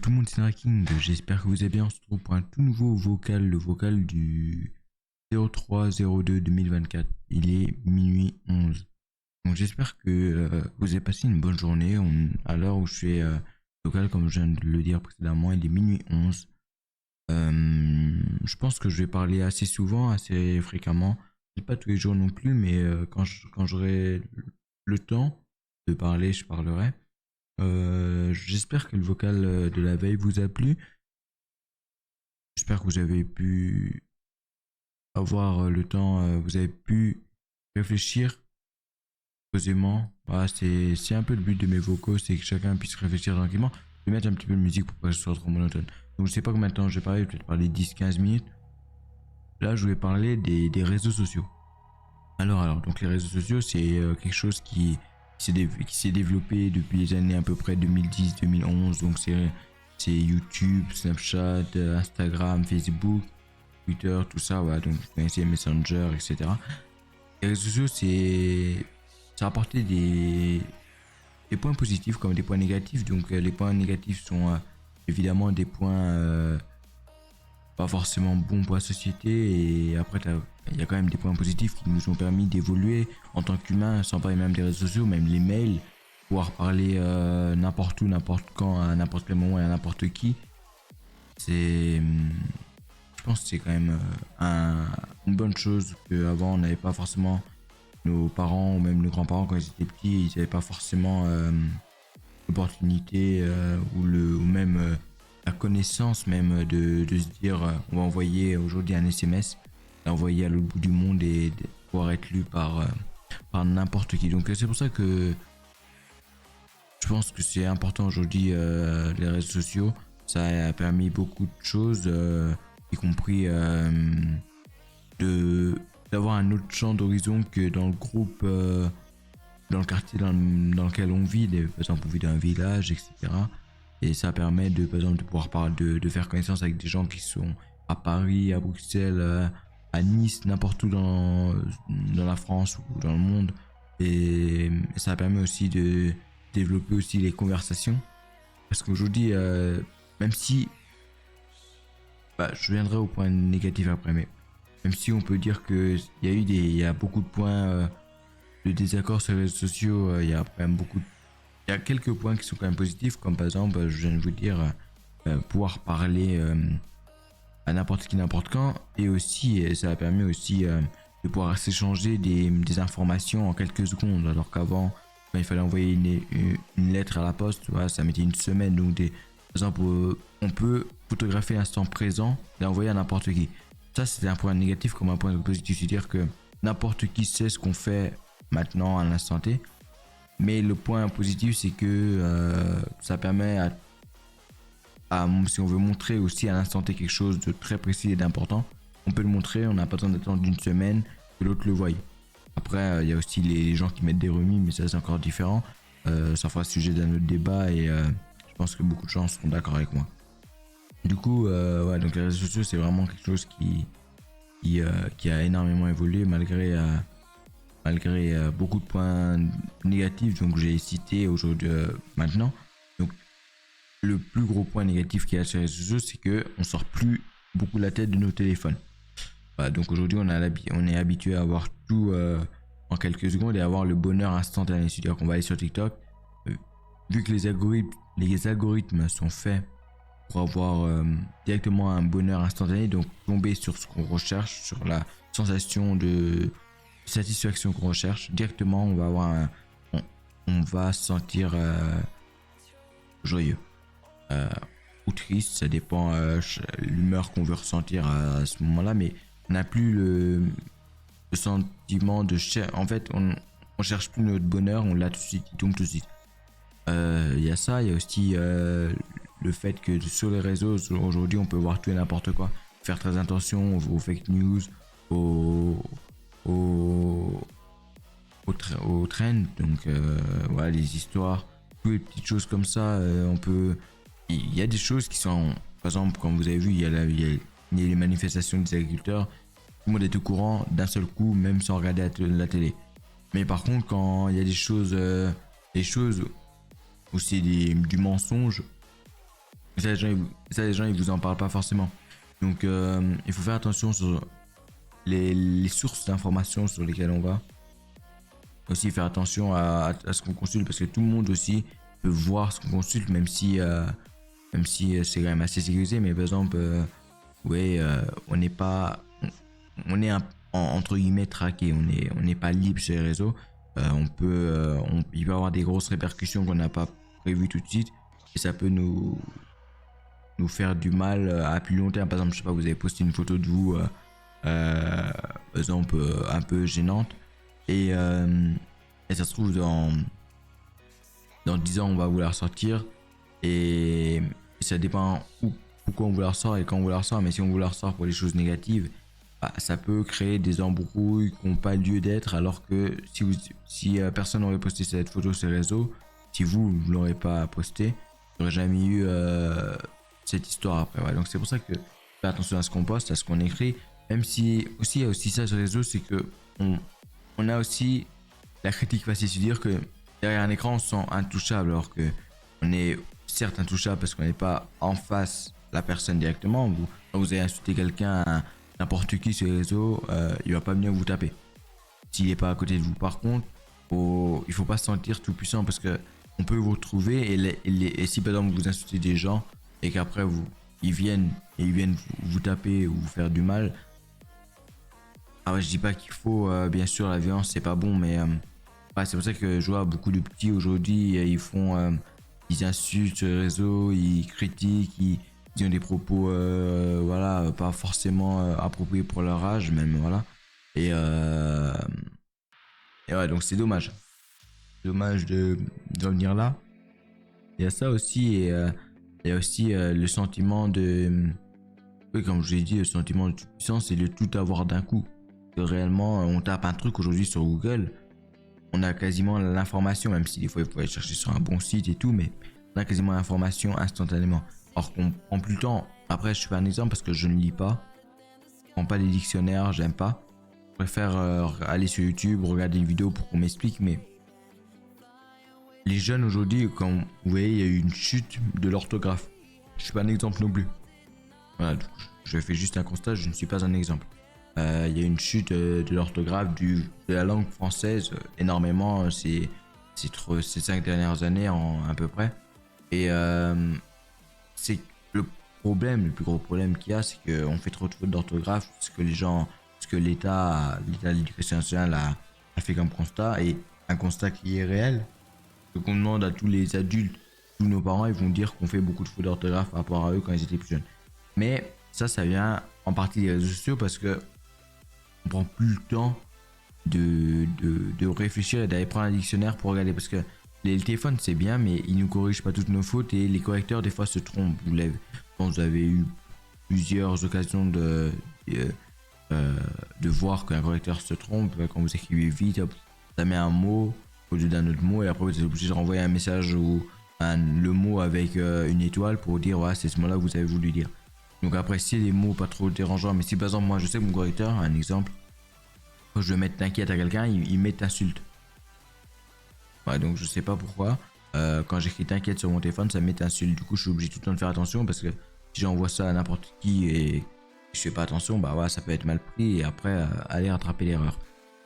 tout le monde, c'est King. J'espère que vous allez bien. On se retrouve pour un tout nouveau vocal, le vocal du 03-02-2024. Il est minuit 11. Donc j'espère que vous avez passé une bonne journée. À l'heure où je fais vocal, comme je viens de le dire précédemment, il est minuit 11. Je pense que je vais parler assez souvent, assez fréquemment. Pas tous les jours non plus, mais quand j'aurai le temps de parler, je parlerai. J'espère que le vocal de la veille vous a plu. J'espère que vous avez pu avoir le temps, vous avez pu réfléchir posément. Voilà, c'est un peu le but de mes vocaux, c'est que chacun puisse réfléchir tranquillement. Je vais mettre un petit peu de musique pour pas que ce soit trop monotone. Donc je sais pas combien de temps je vais parler, peut-être parler 10-15 minutes. Là, je vais parler des réseaux sociaux. Alors, donc les réseaux sociaux, c'est quelque chose qui s'est développé depuis les années à peu près 2010-2011. Donc c'est YouTube, Snapchat, Instagram, Facebook, Twitter, tout ça. Voilà, donc vous connaissez Messenger, etc. Les réseaux sociaux, ça a apporté des points positifs comme des points négatifs. Donc les points négatifs sont évidemment des points pas forcément bons pour la société, et après il y a quand même des points positifs qui nous ont permis d'évoluer en tant qu'humains, sans parler même des réseaux sociaux, même les mails, pouvoir parler n'importe où, n'importe quand, à n'importe quel moment et à n'importe qui. Je pense que c'est quand même une bonne chose, qu'avant on n'avait pas forcément, nos parents ou même nos grands-parents quand ils étaient petits, ils n'avaient pas forcément l'opportunité ou même la connaissance même de se dire on va envoyer aujourd'hui un SMS, l'envoyer à l'autre bout du monde et de pouvoir être lu par n'importe qui. Donc c'est pour ça que je pense que c'est important aujourd'hui, les réseaux sociaux. Ça a permis beaucoup de choses, y compris d'avoir un autre champ d'horizon que dans le groupe, dans le quartier dans lequel on vit. Par exemple, on vit dans un village, etc. Et ça permet par exemple, de pouvoir de faire connaissance avec des gens qui sont à Paris, à Bruxelles, à Nice, n'importe où dans la France ou dans le monde. Et ça permet aussi de développer aussi les conversations. Parce qu'aujourd'hui, même si, je viendrai au point négatif après, mais même si on peut dire qu'il y a beaucoup de points de désaccord sur les réseaux sociaux, il y a quand même il y a quelques points qui sont quand même positifs, comme par exemple, je viens de vous dire, pouvoir parler à n'importe qui, n'importe quand, et aussi, ça a permis aussi de pouvoir s'échanger des informations en quelques secondes, alors qu'avant, quand il fallait envoyer une lettre à la poste, voilà, ça mettait une semaine. Donc, par exemple, on peut photographier l'instant présent et l'envoyer à n'importe qui. Ça, c'est un point négatif comme un point positif, c'est-à-dire que n'importe qui sait ce qu'on fait maintenant à l'instant T. Mais le point positif, c'est que ça permet si on veut montrer aussi à l'instant T quelque chose de très précis et d'important, on peut le montrer, on n'a pas besoin d'attendre une semaine que l'autre le voie. Après, il y a aussi les gens qui mettent des remis, mais ça c'est encore différent. Ça fera sujet d'un autre débat, et je pense que beaucoup de gens seront d'accord avec moi. Du coup, ouais, donc les réseaux sociaux, c'est vraiment quelque chose qui a énormément évolué malgré beaucoup de points négatifs, donc j'ai cité aujourd'hui maintenant. Donc le plus gros point négatif qu'il y a sur les réseaux sociaux, c'est que on sort plus beaucoup la tête de nos téléphones. Voilà, donc aujourd'hui on est habitué à avoir tout en quelques secondes et avoir le bonheur instantané. C'est-à-dire qu'on va aller sur TikTok, vu que les algorithmes sont faits pour avoir directement un bonheur instantané, donc tomber sur ce qu'on recherche, sur la sensation de satisfaction qu'on recherche, directement on va avoir on va se sentir joyeux ou triste, ça dépend l'humeur qu'on veut ressentir à ce moment-là, mais on n'a plus le sentiment de en fait on cherche plus notre bonheur, on l'a tout de suite, il tombe tout de suite. Il y a ça, il y a aussi le fait que sur les réseaux aujourd'hui on peut voir tout et n'importe quoi. Faire très attention aux fake news, au trend, donc voilà, les histoires, toutes les petites choses comme ça. Il y a des choses qui sont, par exemple, comme vous avez vu, il y a les manifestations des agriculteurs, tout le monde est au courant d'un seul coup, même sans regarder la télé. Mais par contre, quand il y a des choses où c'est du mensonge, Ça, les gens, ils vous en parlent pas forcément. Donc, il faut faire attention sur les sources d'informations sur lesquelles on va. Aussi faire attention à ce qu'on consulte, parce que tout le monde aussi peut voir ce qu'on consulte, même si c'est quand même assez sécurisé. Mais par exemple, ouais, on n'est pas, on est entre guillemets traqué, on n'est pas libre sur les réseaux. Il peut y avoir des grosses répercussions qu'on n'a pas prévues tout de suite, et ça peut nous faire du mal à plus long terme. Par exemple, je sais pas, vous avez posté une photo de vous, par exemple, un peu gênante, et, ça se trouve dans 10 ans on va vous la ressortir, et ça dépend pourquoi on vous la ressort et quand on vous la ressort. Mais si on vous la ressort pour des choses négatives, bah, ça peut créer des embrouilles qui n'ont pas lieu d'être, alors que si personne n'aurait posté cette photo sur les réseaux, si vous ne l'aurez pas posté, il n'y aurait jamais eu cette histoire après. Ouais. Donc c'est pour ça que faire attention à ce qu'on poste, à ce qu'on écrit, même si aussi il y a aussi ça sur les réseaux, c'est que on a aussi la critique facile, se dire que derrière un écran on se sent intouchable, alors que on est certes intouchable parce qu'on n'est pas en face la personne directement. Quand vous allez insulter quelqu'un, n'importe qui sur les réseaux, il va pas venir vous taper s'il n'est pas à côté de vous. Par contre, il faut pas se sentir tout puissant, parce que on peut vous retrouver, et si par exemple vous insultez des gens et qu'après ils viennent vous taper ou vous faire du mal. Ah ouais, je dis pas qu'il faut, bien sûr la violence c'est pas bon, mais ouais, c'est pour ça que je vois beaucoup de petits aujourd'hui, ils insultent sur les réseaux, ils critiquent, ils ont des propos, voilà, pas forcément appropriés pour leur âge, même, voilà. Et ouais, donc c'est dommage. Dommage de revenir là. Il y a ça aussi, et il y a aussi le sentiment de... Oui, comme je l'ai dit, le sentiment de puissance, c'est le tout avoir d'un coup. Que réellement, on tape un truc aujourd'hui sur Google, on a quasiment l'information, même si des fois il faut aller chercher sur un bon site et tout, mais on a quasiment l'information instantanément. Alors qu'on prend plus le temps. Après, je fais un exemple parce que je ne lis pas. Je prends pas les dictionnaires, j'aime pas. Je préfère aller sur YouTube, regarder une vidéo pour qu'on m'explique, mais les jeunes aujourd'hui, comme vous voyez, il y a eu une chute de l'orthographe. Je suis pas un exemple non plus. Voilà, donc je fais juste un constat, je ne suis pas un exemple. Il y a une chute de l'orthographe de la langue française énormément ces 5 dernières années à peu près. Et c'est le plus gros problème qu'il y a, c'est qu'on fait trop de fautes d'orthographe, ce que l'État de l'éducation nationale a fait comme constat, et un constat qui est réel. Donc on demande à tous les adultes, tous nos parents, ils vont dire qu'on fait beaucoup de fautes d'orthographe par rapport à eux quand ils étaient plus jeunes. Mais ça vient en partie des réseaux sociaux, parce que on prend plus le temps de réfléchir et d'aller prendre un dictionnaire pour regarder, parce que le téléphone c'est bien, mais il nous corrige pas toutes nos fautes, et les correcteurs des fois se trompent. Vous avez eu plusieurs occasions de voir qu'un correcteur se trompe quand vous écrivez vite, hop, ça met un mot au lieu d'un autre mot, et après vous êtes obligé de renvoyer un message ou le mot avec une étoile pour dire ouais, c'est ce mot là que vous avez voulu dire. Donc après, si les mots pas trop dérangeants, mais si par exemple moi je sais que mon correcteur, un exemple, quand je veux mettre t'inquiète à quelqu'un, il met t'insulte. Ouais, donc je sais pas pourquoi. Quand j'écris t'inquiète sur mon téléphone, ça met t'insulte. Du coup, je suis obligé tout le temps de faire attention, parce que si j'envoie ça à n'importe qui et je fais pas attention, bah ouais, ça peut être mal pris, et après aller rattraper l'erreur.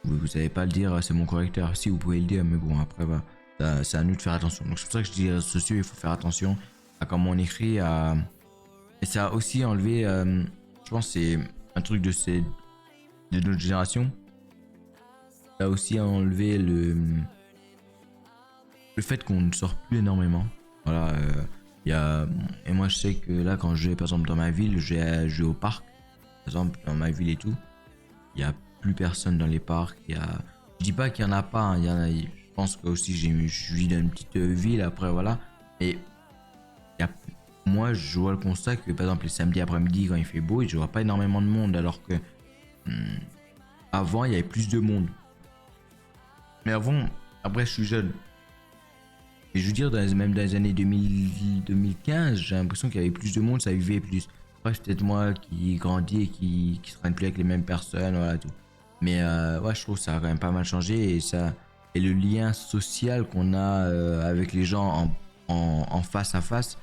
Vous savez pas le dire, c'est mon correcteur. Si, vous pouvez le dire, mais bon, après, bah, c'est à nous de faire attention. Donc c'est pour ça que je dis les réseaux sociaux, il faut faire attention à comment on écrit, et ça a aussi enlevé, je pense que c'est un truc de notre génération. Ça a aussi enlevé le fait qu'on ne sort plus énormément. Voilà, et moi je sais que là, quand je vais par exemple dans ma ville, je vais au parc, par exemple dans ma ville et tout, il y a plus personne dans les parcs. Je dis pas qu'il y en a pas, hein, il y en a, je pense que aussi je vis dans une petite ville, après voilà, mais moi je vois le constat que par exemple les samedis après-midi quand il fait beau, je vois pas énormément de monde, alors que avant il y avait plus de monde. Mais avant, après je suis jeune, et je veux dire même dans les années 2015, j'ai l'impression qu'il y avait plus de monde, ça vivait plus. Après c'est peut-être moi qui grandis et qui se traîne plus avec les mêmes personnes, voilà tout. Mais ouais, je trouve que ça a quand même pas mal changé, et le lien social qu'on a avec les gens en face à face,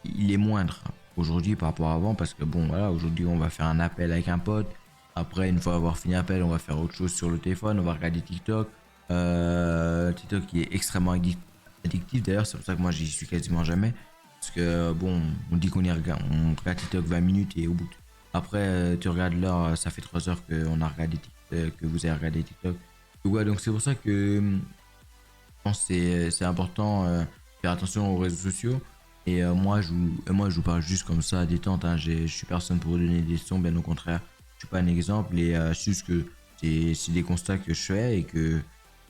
il est moindre aujourd'hui par rapport à avant, parce que bon voilà, aujourd'hui on va faire un appel avec un pote, après une fois avoir fini l'appel on va faire autre chose sur le téléphone, on va regarder TikTok. TikTok qui est extrêmement addictif d'ailleurs, c'est pour ça que moi j'y suis quasiment jamais, parce que bon, on dit on regarde TikTok 20 minutes et au bout après tu regardes l'heure, ça fait 3 heures qu'on a regardé que vous avez regardé TikTok. Donc, ouais, donc c'est pour ça que je pense que c'est important de faire attention aux réseaux sociaux. Et moi, je vous parle juste comme ça, détente. Hein. Je suis personne pour vous donner des leçons, bien au contraire. Je suis pas un exemple. Et c'est juste que c'est des constats que je fais et que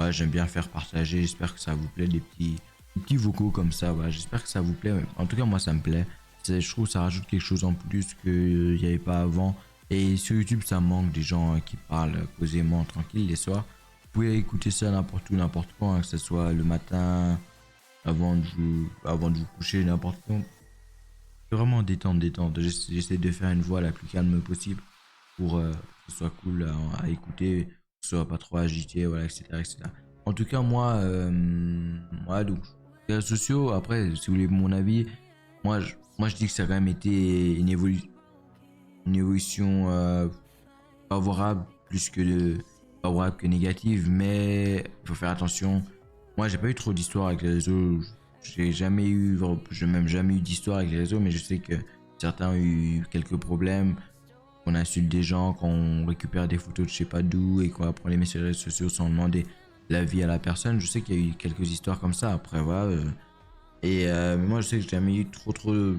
ouais, j'aime bien faire partager. J'espère que ça vous plaît, des petits vocaux comme ça. Voilà. J'espère que ça vous plaît. En tout cas, moi, ça me plaît. Je trouve que ça rajoute quelque chose en plus qu'il n'y avait pas avant. Et sur YouTube, ça manque des gens qui parlent posément, tranquille les soirs. Vous pouvez écouter ça n'importe où, n'importe quand, hein, que ce soit le matin, avant de vous coucher, n'importe quand. C'est vraiment détente, détente. J'essaie de faire une voix la plus calme possible pour que ce soit cool à écouter, que ce soit pas trop agité, voilà, etc., etc. En tout cas, moi, voilà, donc, les réseaux sociaux, après, si vous voulez mon avis, moi, je dis que ça a quand même été une évolution favorable plus que favorable que négative, mais il faut faire attention. Moi, j'ai pas eu trop d'histoire avec les réseaux. J'ai même jamais eu d'histoire avec les réseaux, mais je sais que certains ont eu quelques problèmes. On insulte des gens, qu'on récupère des photos de je sais pas d'où et qu'on va prendre les messages réseaux sociaux sans demander l'avis à la personne. Je sais qu'il y a eu quelques histoires comme ça. Après, voilà. Mais moi, je sais que j'ai jamais eu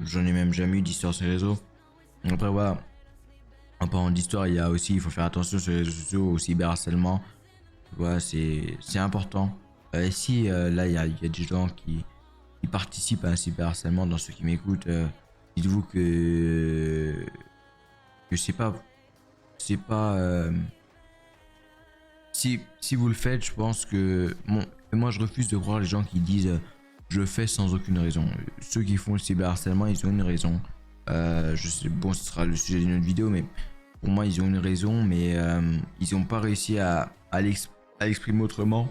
j'en ai même jamais eu d'histoire sur les réseaux. Après, voilà. En parlant d'histoire, il faut faire attention sur les réseaux sociaux, au cyberharcèlement. Voilà, c'est important. Si là, il y a des gens qui participent à un cyberharcèlement dans ceux qui m'écoutent, dites-vous que c'est pas, si vous le faites, je pense que, bon, moi je refuse de croire les gens qui disent je le fais sans aucune raison. Ceux qui font le cyberharcèlement, ils ont une raison. Je sais, bon, ce sera le sujet d'une autre vidéo, mais pour moi, ils ont une raison, mais ils n'ont pas réussi à l'exprimer autrement.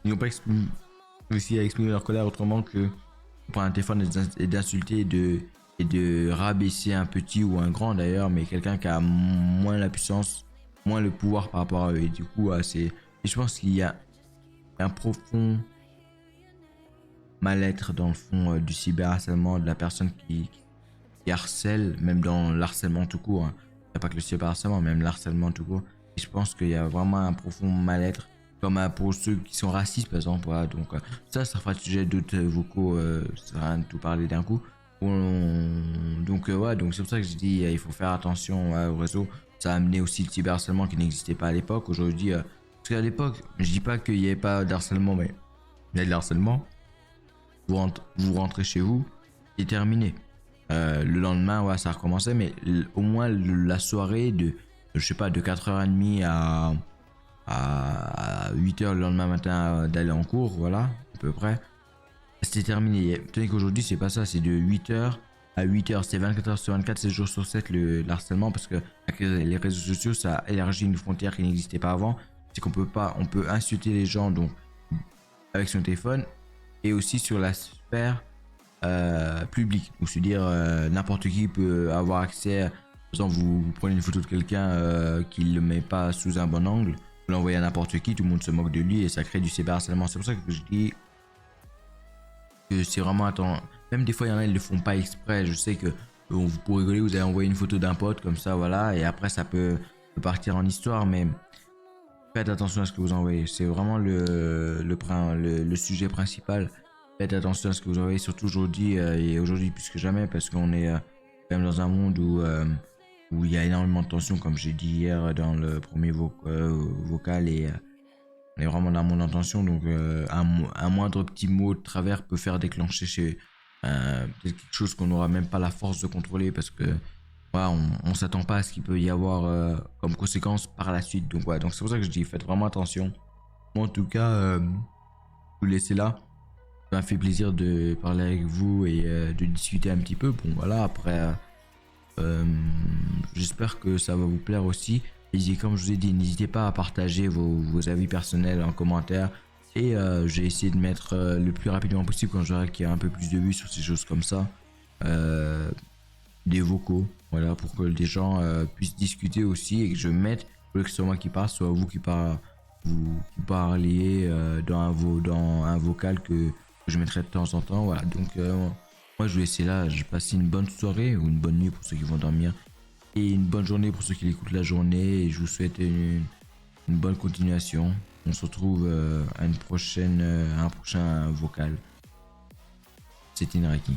Ils n'ont pas réussi à exprimer leur colère autrement que prendre un téléphone et d'insulter et de rabaisser un petit ou un grand d'ailleurs, mais quelqu'un qui a moins la puissance, moins le pouvoir par rapport à eux. Et du coup, et je pense qu'il y a un profond mal-être dans le fond du cyberharcèlement, de la personne qui harcèle, même dans l'harcèlement tout court. Hein. Il n'y a pas que le cyberharcèlement, même l'harcèlement tout court. Et je pense qu'il y a vraiment un profond mal-être, comme pour ceux qui sont racistes par exemple. Voilà. Donc ça fera le sujet d'autres vocaux, ça va rien de tout parler d'un coup. Donc ouais, donc c'est pour ça que je dis il faut faire attention au réseau. Ça a amené aussi le cyberharcèlement qui n'existait pas à l'époque. Aujourd'hui, parce qu'à l'époque, je dis pas qu'il n'y avait pas d'harcèlement, mais il y a de l'harcèlement. Vous rentrez chez vous, c'est terminé. Le lendemain, ouais, ça recommençait, mais au moins la soirée je sais pas, de 4h30 à 8h le lendemain matin d'aller en cours, voilà, à peu près. C'était terminé. Tenez qu'aujourd'hui, c'est pas ça, c'est de 8h à 8h, c'est 24h sur 24, 7 jours sur 7 le harcèlement, parce que avec les réseaux sociaux, ça a élargi une frontière qui n'existait pas avant. C'est qu'on on peut insulter les gens donc avec son téléphone et aussi sur la sphère publique. Donc, c'est-à-dire n'importe qui peut avoir accès. Par exemple, vous prenez une photo de quelqu'un qui ne le met pas sous un bon angle, vous l'envoyez à n'importe qui, tout le monde se moque de lui et ça crée du cyberharcèlement. C'est pour ça que je dis que c'est vraiment même des fois il y en a ils le font pas exprès. Je sais que pour rigoler vous allez envoyer une photo d'un pote comme ça, voilà, et après ça peut partir en histoire, mais faites attention à ce que vous envoyez. C'est vraiment le sujet principal. Faites attention à ce que vous envoyez, surtout aujourd'hui et aujourd'hui plus que jamais, parce qu'on est quand même dans un monde où il y a énormément de tensions, comme j'ai dit hier dans le premier vocal, et on est vraiment dans un monde en tension, donc un moindre petit mot de travers peut faire déclencher peut-être quelque chose qu'on n'aura même pas la force de contrôler, parce que voilà, on s'attend pas à ce qu'il peut y avoir comme conséquence par la suite. Donc voilà, donc c'est pour ça que je dis faites vraiment attention. Moi en tout cas, je vous laisser là. Ça m'a fait plaisir de parler avec vous et de discuter un petit peu. Bon voilà, après j'espère que ça va vous plaire aussi. Et comme je vous ai dit, n'hésitez pas à partager vos avis personnels en commentaire. Et j'ai essayé de mettre le plus rapidement possible quand je verrai qu'il y a un peu plus de vues sur ces choses comme ça. des vocaux, voilà, pour que les gens puissent discuter aussi et que je mette, au lieu que ce soit moi qui parle, soit vous qui parliez dans un vocal que je mettrai de temps en temps, voilà. Donc moi je vais essayer là, je passe une bonne soirée ou une bonne nuit pour ceux qui vont dormir et une bonne journée pour ceux qui l'écoutent la journée et je vous souhaite une bonne continuation. On se retrouve à un prochain vocal. C'était Inraki.